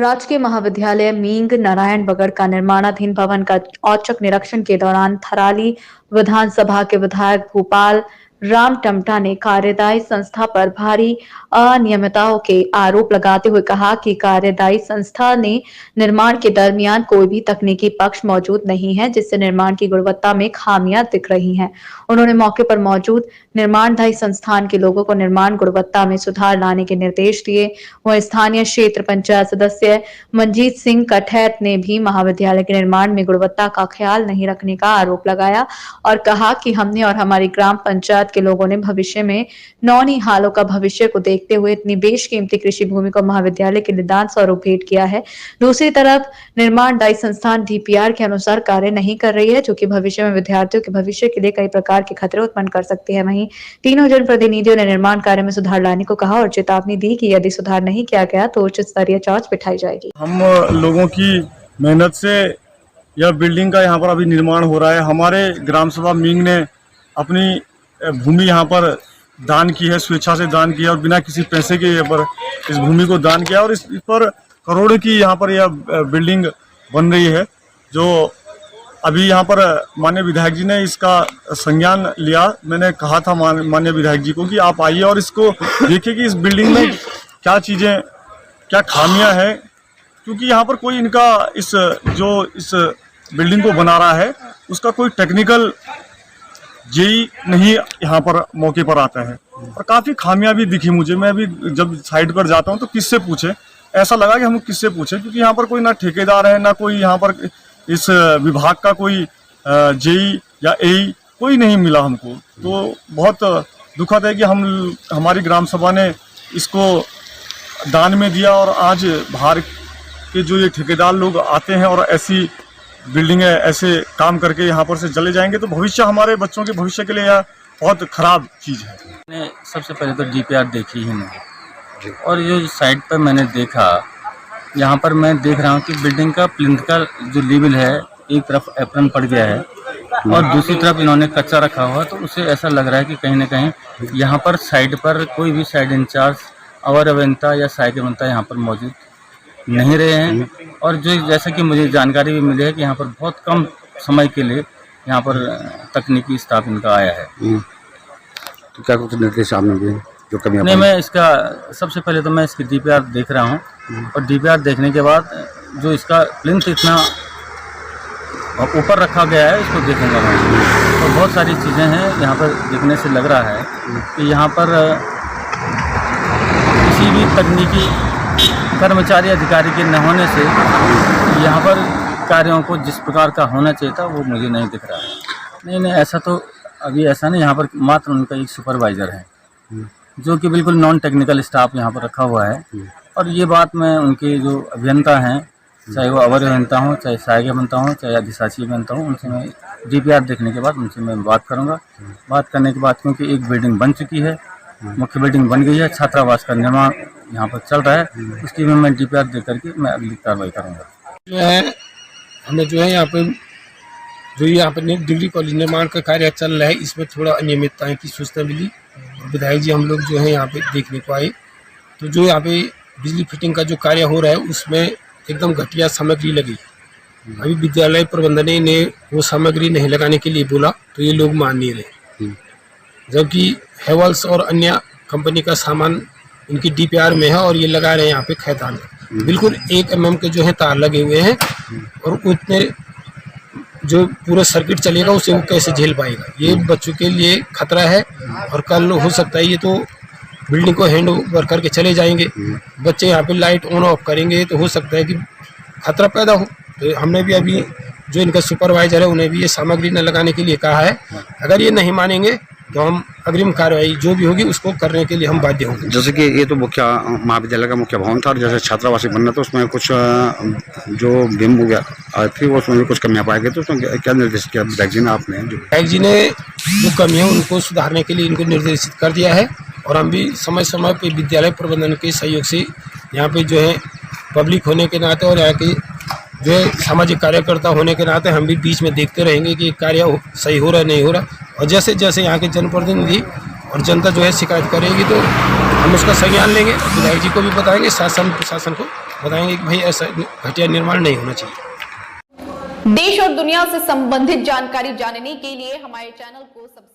राजकीय महाविद्यालय मींग नारायण बगड़ का निर्माणाधीन भवन का औचक निरीक्षण के दौरान थराली विधानसभा के विधायक भूपाल राम टमटा ने कार्यदायी संस्था पर भारी अनियमितताओं के आरोप लगाते हुए कहा कि कार्यदायी संस्था ने निर्माण के दरमियान कोई भी तकनीकी पक्ष मौजूद नहीं है, जिससे निर्माण की गुणवत्ता में खामियां दिख रही हैं। उन्होंने मौके पर मौजूद निर्माणदायी संस्थान के लोगों को निर्माण गुणवत्ता में सुधार लाने के निर्देश दिए। वहीं स्थानीय क्षेत्र पंचायत सदस्य मंजीत सिंह कठैत ने भी महाविद्यालय के निर्माण में गुणवत्ता का ख्याल नहीं रखने का आरोप लगाया और कहा कि हमने और हमारी ग्राम पंचायत के लोगों ने भविष्य में नौनिहालों का भविष्य को देखते हुए इतनी बेशकीमती कृषि भूमि को महाविद्यालय के निदान स्वरूप भेंट किया है। दूसरी तरफ निर्माणदायी संस्थान डीपीआर के अनुसार कार्य नहीं कर रही है, जो कि भविष्य में विद्यार्थियों के भविष्य के लिए कई प्रकार के खतरे उत्पन्न कर सकते हैं। वहीं तीनों जनप्रतिनिधियों ने निर्माण कार्य में सुधार लाने को कहा और चेतावनी दी कि यदि सुधार नहीं किया गया तो उच्च स्तरीय जांच बिठाई जाएगी। हम लोगों की मेहनत से यह बिल्डिंग का यहाँ पर अभी निर्माण हो रहा है। हमारे ग्राम सभा मींग ने अपनी भूमि यहाँ पर दान की है, स्वेच्छा से दान किया और बिना किसी पैसे के यहाँ पर इस भूमि को दान किया और इस पर करोड़ों की यहाँ पर यह बिल्डिंग बन रही है। जो अभी यहाँ पर माननीय विधायक जी ने इसका संज्ञान लिया। मैंने कहा था माननीय विधायक जी को कि आप आइए और इसको देखिए कि इस बिल्डिंग में क्या चीज़ें, क्या खामियां हैं, क्योंकि यहाँ पर कोई इनका इस बिल्डिंग को बना रहा है उसका कोई टेक्निकल जेई नहीं यहाँ पर मौके पर आता है और काफ़ी खामियां भी दिखी मुझे। मैं अभी जब साइड पर जाता हूँ तो किससे पूछे, ऐसा लगा कि हम किससे पूछे, क्योंकि यहाँ पर कोई ना ठेकेदार है ना कोई यहाँ पर इस विभाग का कोई जेई या एई कोई नहीं मिला हमको। तो बहुत दुखद है कि हमारी ग्राम सभा ने इसको दान में दिया और आज बाहर के जो ये ठेकेदार लोग आते हैं और ऐसी बिल्डिंगें ऐसे काम करके यहाँ पर से चले जाएंगे तो भविष्य, हमारे बच्चों के भविष्य के लिए यह बहुत खराब चीज़ है। मैंने सबसे पहले तो डीपीआर देखी ही नहीं और जो साइड पर मैंने देखा, यहाँ पर मैं देख रहा हूँ कि बिल्डिंग का प्लिंथ का जो लेवल है, एक तरफ एप्रन पड़ गया है और दूसरी तरफ इन्होंने कच्चा रखा हुआ, तो उससे ऐसा लग रहा है कि कहीं ना कहीं यहाँ पर साइड पर कोई भी साइड इंचार्ज अवर अभियंता या सहायक अभियंता यहाँ पर मौजूद नहीं रहे हैं। और जो जैसा कि मुझे जानकारी भी मिली है कि यहाँ पर बहुत कम समय के लिए यहाँ पर तकनीकी स्टाफ इनका आया है। तो क्या कुछ निर्देश आपने दिए जो कमियां? नहीं, मैं इसका सबसे पहले तो मैं इसकी डीपीआर देख रहा हूँ और डीपीआर देखने के बाद जो इसका प्लिंथ इतना ऊपर रखा गया है इसको देखेंगे मैं। तो बहुत सारी चीज़ें हैं यहाँ पर देखने से लग रहा है कि यहाँ पर किसी भी तकनीकी कर्मचारी अधिकारी के न होने से यहाँ पर कार्यों को जिस प्रकार का होना चाहिए था वो मुझे नहीं दिख रहा है। नहीं, ऐसा तो अभी ऐसा नहीं। यहाँ पर मात्र उनका एक सुपरवाइज़र है जो कि बिल्कुल नॉन टेक्निकल स्टाफ यहाँ पर रखा हुआ है। और ये बात मैं उनके जो अभियंता हैं, चाहे वो अवर अभियंता हों, चाहे सहायक अभियंता हों, चाहे अधिशासी अभियंता हों, उनसे मैं डीपीआर देखने के बाद उनसे मैं बात करूँगा। बात करने के बाद, क्योंकि एक बिल्डिंग बन चुकी है, मुख्य बिल्डिंग बन गई है, छात्रावास का निर्माण यहाँ पर चल रहा है, उसकी भी मैं डीपीआर देख करके मैं अगली कार्रवाई करूँगा। जो है हमें जो है यहाँ पे डिग्री कॉलेज निर्माण का कार्य चल रहा है, इसमें थोड़ा अनियमितताएं की सूचना मिली और विधायक जी हम लोग जो है यहाँ पे देखने को आए। तो जो यहाँ पे बिजली फिटिंग का जो कार्य हो रहा है उसमें एकदम घटिया सामग्री लगी। अभी विद्यालय प्रबंधन ने वो सामग्री नहीं लगाने के लिए बोला तो ये लोग मान नहीं रहे, जबकि हेवल्स और अन्य कंपनी का सामान इनकी डीपीआर में है और ये लगा रहे हैं यहाँ पे खैतान में। बिल्कुल 1 mm के जो है तार लगे हुए हैं और उतने जो पूरा सर्किट चलेगा उसे वो कैसे झेल पाएगा। ये बच्चों के लिए खतरा है और कल हो सकता है ये तो बिल्डिंग को हैंड ओवर करके चले जाएंगे, बच्चे यहाँ पे लाइट ऑन ऑफ करेंगे तो हो सकता है कि खतरा पैदा हो। तो हमने भी अभी जो इनका सुपरवाइजर है उन्हें भी ये सामग्री न लगाने के लिए कहा है। अगर ये नहीं मानेंगे तो हम अग्रिम कार्रवाई जो भी होगी उसको करने के लिए हम बाध्य होंगे। जैसे कि ये तो मुख्य महाविद्यालय का मुख्य भवन था और जैसे छात्रावासी बनना तो उसमें कुछ जो बिम हो गया थी वो उसमें भी कुछ कमियां पाई गई, तो उसमें क्या निर्देश किया विधायक जी ने? विधायक जी ने जो कमियां उनको सुधारने के लिए इनको निर्देशित कर दिया है और हम भी समय समय पर विद्यालय प्रबंधन के सहयोग से यहाँ पे जो है पब्लिक होने के नाते और यहाँ के जो है सामाजिक कार्यकर्ता होने के नाते हम भी बीच में देखते रहेंगे कि कार्य सही हो रहा है नहीं हो रहा। और जैसे जैसे यहाँ के जनप्रतिनिधि और जनता जो है शिकायत करेगी तो हम उसका संज्ञान लेंगे, विधायक जी को भी बताएंगे, शासन प्रशासन को बताएंगे कि भाई ऐसा घटिया निर्माण नहीं होना चाहिए। देश और दुनिया से संबंधित जानकारी जानने के लिए हमारे चैनल को सब्सक्राइब